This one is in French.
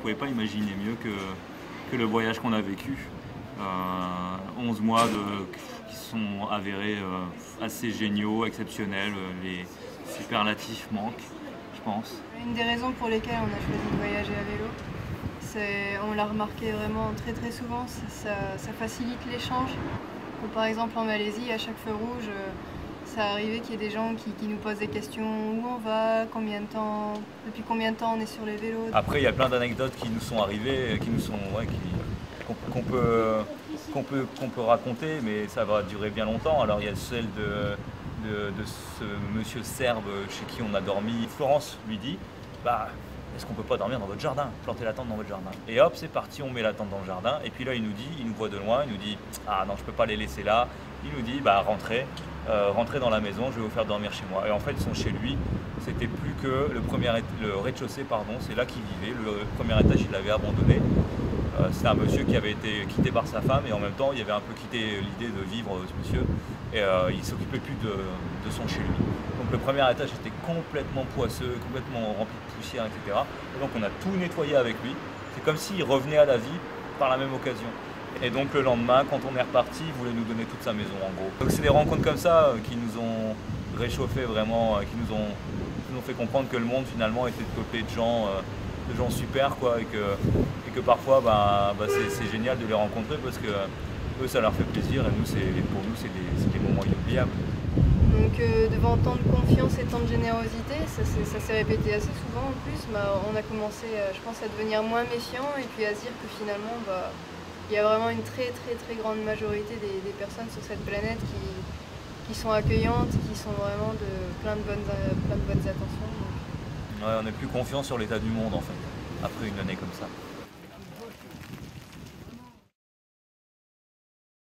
pouvait pas imaginer mieux que le voyage qu'on a vécu. 11 mois qui sont avérés assez géniaux, exceptionnels. Les superlatifs manquent, je pense. Une des raisons pour lesquelles on a choisi de voyager à vélo, on l'a remarqué vraiment très très souvent, ça facilite l'échange. Par exemple en Malaisie, à chaque feu rouge, ça arrivait qu'il y ait des gens qui nous posent des questions, où on va, depuis combien de temps on est sur les vélos. Après, il y a plein d'anecdotes qui nous sont arrivées, qu'on peut raconter, mais ça va durer bien longtemps. Alors il y a celle de ce monsieur serbe chez qui on a dormi. Florence lui dit, est-ce qu'on peut pas dormir dans votre jardin, planter la tente dans votre jardin? Et hop, c'est parti, on met la tente dans le jardin. Et puis là, il nous voit de loin, il nous dit, ah non, je peux pas les laisser là. Il nous dit, rentrez dans la maison, je vais vous faire dormir chez moi. Et en fait, ils sont chez lui. C'était plus que le rez-de-chaussée, c'est là qu'il vivait. Le premier étage, il l'avait abandonné. C'était un monsieur qui avait été quitté par sa femme et en même temps, il avait un peu quitté l'idée de vivre, ce monsieur. Et il ne s'occupait plus de son chez lui. Donc le premier étage était complètement poisseux, complètement rempli de poussière, etc. Et donc on a tout nettoyé avec lui. C'est comme s'il revenait à la vie par la même occasion. Et donc le lendemain, quand on est reparti, il voulait nous donner toute sa maison en gros. Donc c'est des rencontres comme ça qui nous ont réchauffé vraiment, qui nous ont fait comprendre que le monde finalement était peuplé de gens super quoi, et que parfois c'est génial de les rencontrer parce que eux ça leur fait plaisir et pour nous c'est des moments inoubliables. Donc devant tant de confiance et tant de générosité, ça s'est répété assez souvent en plus, on a commencé je pense à devenir moins méfiant et puis à se dire que finalement il y a vraiment une très très très grande majorité des personnes sur cette planète qui sont accueillantes, qui sont vraiment plein de bonnes intentions. Ouais, on n'est plus confiant sur l'état du monde en fait, après une année comme ça.